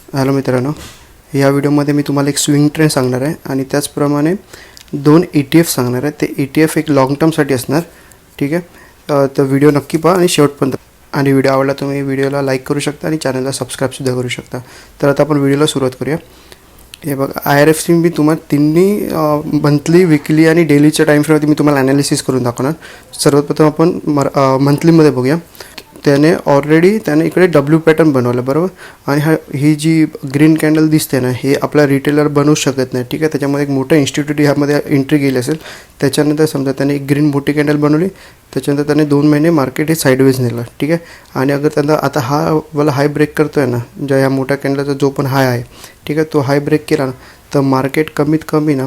Hello मित्रांनो, या व्हिडिओमध्ये मी तुम्हाला एक स्विंग ट्रेंड सांगणार आहे आणि त्याचप्रमाणे दोन ETF सांगणार आहे. ते ETF एक लॉंग टर्मसाठी असणार. ठीक आहे, तर व्हिडिओ नक्की पहा आणि शेवटपर्यंत. आणि व्हिडिओ आवडला तुम्ही व्हिडिओला लाईक करू शकता आणि चॅनलला सबस्क्राईबसुद्धा करू शकता. तर आता आपण व्हिडिओला सुरुवात करूया. हे बघा, IRFC मी तुम्हाला तिन्ही मंथली, विकली आणि डेलीच्या टाईम फ्रेममध्ये मी तुम्हाला ॲनालिसिस करून दाखवणार. सर्वप्रथम आपण मंथलीमध्ये बघूया. त्याने इकडे डब्ल्यू पॅटर्न बनवला, बरोबर. आणि ही जी ग्रीन कॅन्डल दिसते ना, हे आपला रिटेलर बनवू शकत नाही. ठीक आहे, त्याच्यामध्ये एक मोठं इन्स्टिट्यूट ह्यामध्ये एंट्री केली असेल. त्याच्यानंतर समजा त्याने एक ग्रीन मोठी कॅन्डल बनवली, त्याच्यानंतर त्याने 2 महिने मार्केट हे साईडवेज नेलं. ठीक आहे, आणि अगर त्यांना आता हा वाला हाय ब्रेक करतो आहे ना, ज्या ह्या मोठ्या कॅन्डलचा जो पण हाय आहे, ठीक आहे, तो हाय ब्रेक केला ना, तर मार्केट कमीत कमी ना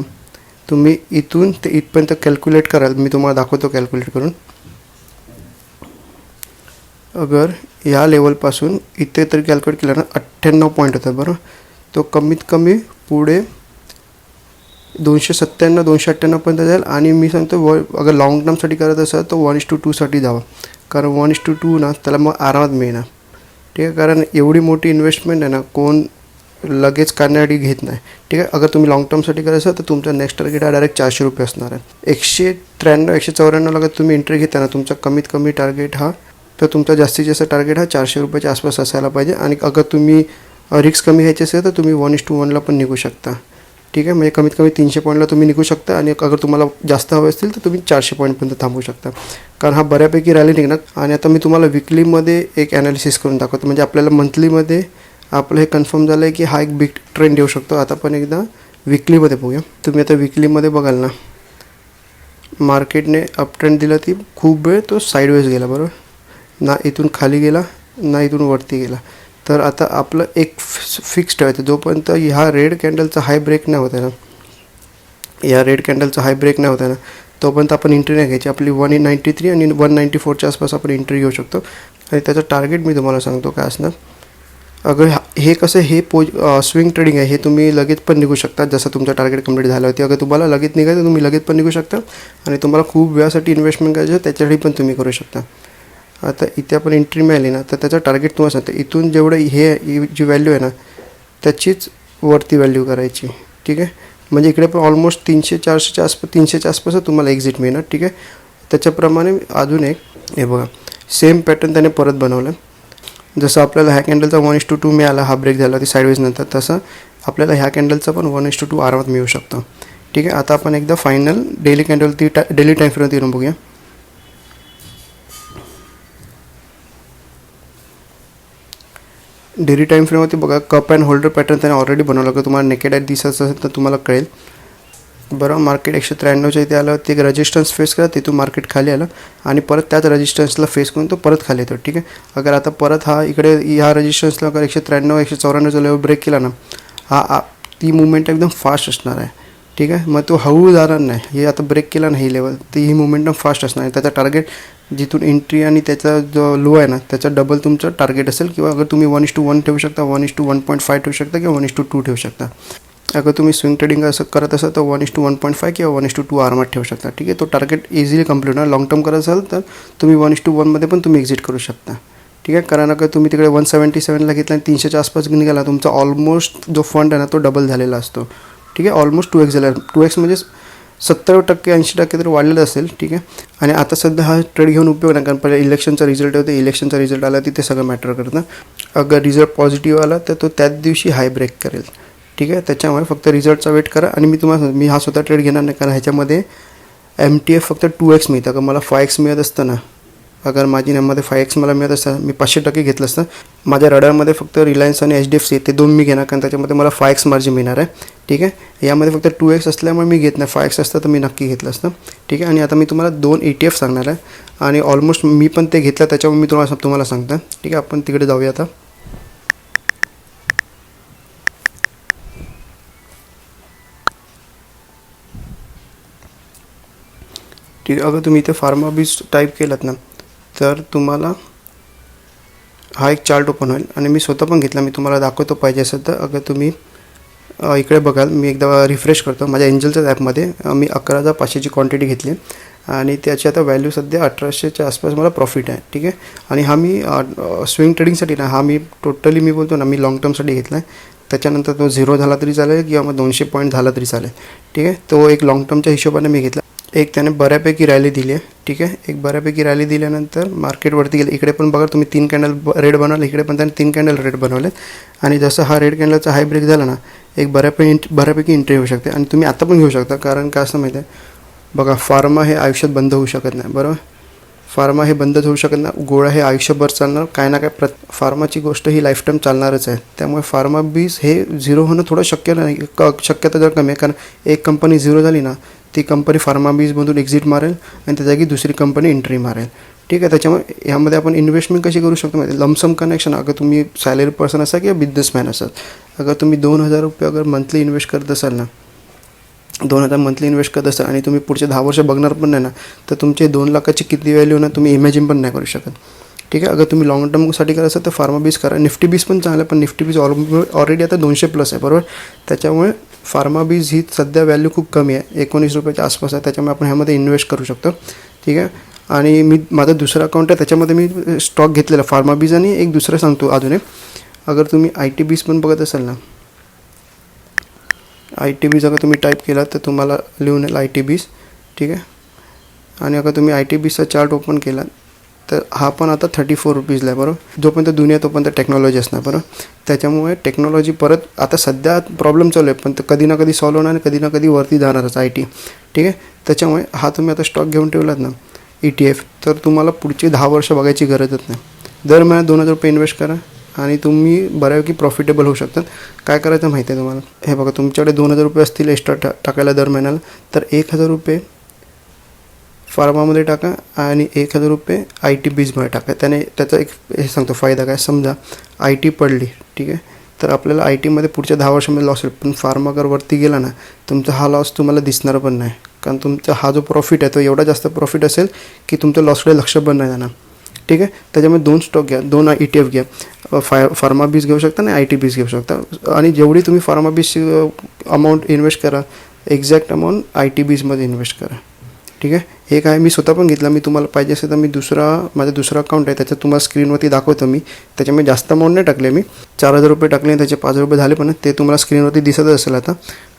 तुम्ही इथून ते इथपर्यंत कॅल्क्युलेट कराल. मी तुम्हाला दाखवतो कॅल्क्युलेट करून. अगर या लेवलपासून इथे तरी कॅल्क्युलेट केला ना, 98 पॉईंट होता, बरोबर. तो कमीत कमी पुढे 297 298पर्यंत जाईल. आणि मी सांगतो अगर लॉंग टर्मसाठी करत असाल तर 1:2 जावं, कारण 1:2 ना त्याला मग आरामात मिळणार. ठीक आहे, कारण एवढी मोठी इन्व्हेस्टमेंट आहे ना, कोण लगेच करण्यासाठी घेत नाही. ठीक आहे, अगर तुम्ही लॉंग टर्मसाठी करत असाल तर तुमचा नेक्स्ट टार्गेट हा डायरेक्ट ₹400 असणार आहे. 193 194 अगर तुम्ही एंट्री घेता ना, तुमचा कमीत कमी टार्गेट हा, तर तुमचा जास्तीत जास्त टार्गेट हा ₹400 आसपास असायला पाहिजे. आणि अगर तुम्ही रिस्क कमी घ्यायची असेल तर तुम्ही 1:1ला पण निघू शकता. ठीक आहे, म्हणजे कमीत कमी 300 पॉईंटला तुम्ही निघू शकता. आणि अगर तुम्हाला जास्त हवे असतील तर तुम्ही 400 पॉईंटपर्यंत थांबू शकता, कारण हा बऱ्यापैकी रॅली निघणार. आणि आता मी तुम्हाला विकलीमध्ये एक ॲनालिसिस करून दाखवतो, म्हणजे आपल्याला मंथलीमध्ये आपलं हे कन्फर्म झालं आहे की हा एक बिग ट्रेंड येऊ शकतो. आता पण एकदा विकलीमध्ये बघूया. तुम्ही आता विकलीमध्ये बघाल ना, मार्केटने अप ट्रेंड दिला, ती खूप वेळ तो साईडवेज गेला, बरोबर. ना इथून खाली गेला ना इथून वरती गेला. तर आता आपलं एक फिक्स ठेवायचं, जोपर्यंत ह्या रेड कॅन्डलचा हाय ब्रेक नाही होता ना, तोपर्यंत आपण एंट्री नाही घ्यायची. आपली 193 आणि 194च्या आसपास आपण एंट्री घेऊ शकतो. आणि त्याचं टार्गेट मी तुम्हाला सांगतो काय असणार. अगर हे कसं, हे स्विंग ट्रेडिंग आहे, हे तुम्ही लगेच पण निघू शकता. जसं तुमचं टार्गेट कंप्लीट झालं होती, अगर तुम्हाला लगेच निघायचं तुम्ही लगेच पण निघू शकता. आणि तुम्हाला खूप वेळासाठी इन्व्हेस्टमेंट करायचं त्याच्यासाठी पण तुम्ही करू शकता. आता इथे आपण एंट्री मिळाली ना, तर त्याचा टार्गेट तुम्हाला सांगतं, इथून जेवढं ही जी व्हॅल्यू आहे ना, त्याचीच वरती व्हॅल्यू करायची. ठीक आहे, म्हणजे इकडे पण ऑलमोस्ट 300-400च्या आसपास 300च्या आसपास तुम्हाला एक्झिट मिळणार. ठीक आहे, त्याच्याप्रमाणे अजून एक हे बघा, सेम पॅटर्न त्याने परत बनवलं. जसं आपल्याला ह्या कॅन्डलचा 1:2 मिळाला, हा ब्रेक झाला ती साईडवेज नंतर, तसं आपल्याला ह्या कॅन्डलचा पण 1:2 आरामात मिळू शकतो. ठीक आहे, आता आपण एकदा final daily candle daily time फ्रेमवरती येऊन बघूया. डेली टाईम फ्रेमवरती बघा, कप अँड होल्डर पॅटर्न त्याने ऑलरेडी बनवला. का तुम्हाला नेकेड आय दिसत असेल तर तुम्हाला कळेल, बरं. मार्केट 193च्या इथे आलं, ते एक रेजिस्टन्स फेस करा, तिथून मार्केट खाली आलं आणि परत त्याच रेजिस्टन्सला फेस करून तो परत खाली येतो. ठीक आहे, अगर आता परत हा इकडे ह्या रेजिस्टन्सला अगर 193 194चा लेवल ब्रेक केला ना, ती मुवमेंट एकदम फास्ट असणार आहे. ठीक आहे, मग तो हळू जाणार नाही. हे आता ब्रेक केला ना ही लेवल, तर ही मुवमेंटम फास्ट असणार आहे. त्याचा टार्गेट जिथून एंट्री आणि त्याचा जो लो आहे ना, त्याचा डबल तुमचं टार्गेट असेल. किंवा अगर तुम्ही 1:1 ठेवू शकता, 1:1.5 ठेवू शकता, किंवा 1:2 ठेवू शकता. अगर तुम्ही स्विंग ट्रेडिंग असं करत असाल तर 1:1.5 किंवा 1:2 आरामात ठेवू शकता. ठीक आहे, तो टार्गेट इझिली कंप्लीट होणार. लॉंग टर्म करत असाल तर तुम्ही 1:1 पण तुम्ही एक्झिट करू शकता. ठीक आहे, कारण अगर तुम्ही तिकडे 177ला घेतला आणि 300च्या आसपास निघाला, तुमचा ऑलमोस्ट जो फंड आहे ना तो डबल झालेला असतो. ठीक आहे, ऑलमोस्ट 2x झाला. 2x म्हणजे 70% 80% तर वाढलेलं असेल. ठीक आहे, आणि आता सध्या हा ट्रेड घेऊन उपयोग नाही, कारण पहिले इलेक्शनचा रिझल्ट होते. इलेक्शनचा रिझल्ट आला तिथे सगळं मॅटर करतं. अगर रिझल्ट पॉझिटिव्ह आला तर तो त्याच दिवशी हाय ब्रेक करेल. ठीक आहे, त्याच्यामुळे फक्त रिझल्टचा वेट करा. आणि मी हा स्वतः ट्रेड घेणार नाही, कारण ह्याच्यामध्ये MTF फक्त 2x मिळतं. अगर मला 5x मिळत असतं ना, अगर माझी नॅममध्ये 5x मला मिळत असतं, मी 500% घेतलं असतं. माझ्या रडारमध्ये फक्त रिलायन्स आणि HDFC ते 2 मी घेणार, कारण त्याच्यामध्ये मला 5x मार्जिन मिळणार आहे. ठीक आहे, यामध्ये फक्त 2x असल्यामुळे मी घेत नाही. 5x असतं तर मी नक्की घेतलं असतं. ठीक आहे, आणि आता मी तुम्हाला 2 ETF सांगणार आहे, आणि ऑलमोस्ट मी पण ते घेतलं, त्याच्यामुळे मी तुम्हाला सांगतो. ठीक आहे, आपण तिकडे जाऊया आता. ठीक आहे, अगर तुम्ही इथे फार्माबीज टाईप केलात ना, तर तुम्हाला हा एक चार्ट ओपन होईल. आणि मी स्वतः पण घेतला, मी तुम्हाला दाखवतो पाहिजे असेल तर. अगर तुम्ही इकडे बघाल, मी एकदा रिफ्रेश करतो. माझ्या एंजलच्या ॲपमध्ये मी 11,500ची क्वांटिटी घेतली आणि त्याची आता व्हॅल्यू सध्या 1800च्या आसपास मला प्रॉफिट आहे. ठीक आहे. आणि हा मी स्विंग ट्रेडिंगसाठी ना, हा मी टोटली मी बोलतो ना, मी लॉंग टर्मसाठी घेतला आहे. त्याच्यानंतर तो 0 झाला तरी चालेल किंवा मग 200 पॉईंट झाला तरी चालेल. ठीक आहे. तो एक लॉंग टर्मच्या हिशोबाने मी घेतला. एक त्याने बऱ्यापैकी रॅली दिली आहे. ठीक आहे. एक बऱ्यापैकी रॅली दिल्यानंतर मार्केटवरती गेलं. इकडे पण बघा तुम्ही 3 कॅन्डल रेड बनवले, इकडे पण त्याने 3 कॅन्डल रेड बनवले. आणि जसं हा रेड कॅन्डलचा हाय ब्रेक झाला ना, एक बऱ्यापैकी एंट्री होऊ शकते. आणि तुम्ही आता पण घेऊ शकता, कारण काय असं माहिती आहे बघा, फार्मा हे आयुष्यात बंद होऊ शकत नाही. बरोबर, फार्मा हे बंदच होऊ शकत नाही. गोळ्या हे आयुष्यभर चालणार, काय ना काय फार्माची गोष्ट ही लाईफ टाईम चालणारच आहे. त्यामुळे फार्मा बीज हे झिरो होणं थोडं शक्य नाही, शक्यता जर कमी आहे. कारण एक कंपनी झिरो झाली ना, ती कंपनी फार्मा बीजमधून एक्झिट मारेल आणि त्या जागी दुसरी कंपनी एंट्री मारेल. ठीक आहे. त्याच्यामुळे ह्यामध्ये आपण इन्व्हेस्टमेंट कशी करू शकतो माहिती आहे, लमसम कनेक्शन. अगर तुम्ही सॅलरी पर्सन असाल किंवा बिझनेसमॅन असाल, अगर तुम्ही 2000 रुपये अगर मंथली इन्व्हेस्ट करत असाल ना, 2000 मंथली इन्व्हेस्ट करत असाल आणि तुम्ही पुढचे 10 वर्ष बघणार पण नाही ना, तर तुमचे 2 लाखाची किती व्हॅल्यू ना तुम्ही इमॅजिन पण नाही करू शकत. ठीक आहे. अगर तुम्ही लॉंग टर्मसाठी करत असाल तर फार्मा बीज करा. निफ्टी बीज पण चांगलं आहे, पण निफ्टी बीज ऑलरेडी आता 200+ आहे. बरोबर. त्याच्यामुळे फार्मा बीज ही सध्या व्हॅल्यू खूप कमी आहे, 19 रुपयाच्या आसपास आहे. त्याच्यामुळे आपण ह्यामध्ये इन्व्हेस्ट करू शकतो. ठीक आहे. आणि मी माझा दुसरा अकाउंट आहे, त्याच्यामध्ये मी स्टॉक घेतलेला फार्मा बीज आणि एक दुसरं सांगतो अजून एक. अगर तुम्ही IT बीज पण बघत असाल ना, IT बीज अगर तुम्ही टाईप केला तर तुम्हाला लिहून येईल IT बीज. ठीक आहे. आणि अगर तुम्ही IT बीजचा चार्ट ओपन केला तर हा पण आता 34 रुपीजला आहे. बरोबर. जोपर्यंत दुनिया तोपर्यंत टेक्नॉलॉजी असणार. बरोबर. त्याच्यामुळे टेक्नॉलॉजी परत आता सध्या प्रॉब्लेम चालू आहे, पण कधी ना कधी सॉल्व होणार आणि कधी ना कधी वरती जाणारच IT. ठीक आहे. त्याच्यामुळे हा तुम्ही आता स्टॉक घेऊन ठेवलात ना, ETF, तर तुम्हाला पुढचे 10 वर्ष बघायची गरजच नाही. दर महिन्यात 2000 रुपये इन्व्हेस्ट करा आणि तुम्ही बऱ्यापैकी प्रॉफिटेबल होऊ शकतात. काय करायचं माहिती आहे तुम्हाला, हे बघा, तुमच्याकडे 2000 रुपये असतील एक्स्ट्रा टाकायला दर महिन्याला, तर 1000 रुपये फार्मामध्ये टाका आणि 1000 रुपये IT बीजमध्ये टाका. त्याने त्याचा एक हे सांगतो फायदा काय, समजा IT पडली. ठीक आहे. तर आपल्याला ITमध्ये पुढच्या 10 वर्षामध्ये लॉस होईल, पण फार्मा अगर वरती गेला ना, तुमचा हा लॉस तुम्हाला दिसणार पण नाही. कारण तुमचा हा जो प्रॉफिट आहे तो एवढा जास्त प्रॉफिट असेल की तुमच्या लॉसकडे लक्ष पण नाही जाणार. ठीक आहे. त्याच्यामुळे 2 स्टॉक घ्या, 2 ETF घ्या. फार्मा बीज घेऊ शकता आणि IT बीज घेऊ शकता. आणि जेवढी तुम्ही फार्मा बीज अमाऊंट इन्व्हेस्ट करा, एक्झॅक्ट अमाऊंट IT बीजमध्ये इन्व्हेस्ट करा. ठीक आहे. हे काय मी स्वतः पण घेतलं. मी तुम्हाला पाहिजे असेल तर मी माझा दुसरा अकाउंट आहे, त्याच्यात तुम्हाला स्क्रीनवरती दाखवतो मी. त्याच्यामुळे जास्त अमाऊंट नाही टाकले मी, 4000 रुपये टाकले, त्याचे 5 रुपये झाले, पण ते तुम्हाला स्क्रीनवरती दिसतच असेल आता.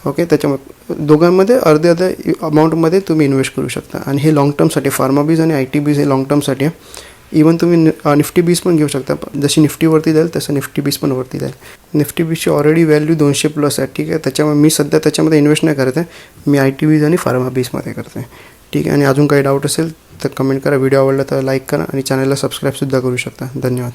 ओके. त्याच्यामुळे दोघांमध्ये अर्ध्या अमाऊंटमध्ये तुम्ही इन्व्हेस्ट करू शकता. आणि हे लॉंग टर्मसाठी फार्मा बीज आणि IT बीज हे लॉंग टर्मसाठी आहे. इवन तुम्ही निफ्टी बीज पण घेऊ शकता. जशी निफ्टीवरती जाईल तसं निफ्टी बीज पण वरती जाईल. निफ्टी बीजची ऑलरेडी व्हॅल्यू 200+ आहे. ठीक आहे. त्याच्यामुळे मी सध्या त्याच्यामध्ये इन्व्हेस्ट नाही करत आहे, मी IT बीज आणि फार्मा बीजमध्ये करतो आहे. ठीक आहे. आणि अजून काही डाऊट असेल तर कमेंट करा. व्हिडिओ आवडला तर लाईक करा आणि चॅनलला सबस्क्राईबसुद्धा करू शकता. धन्यवाद.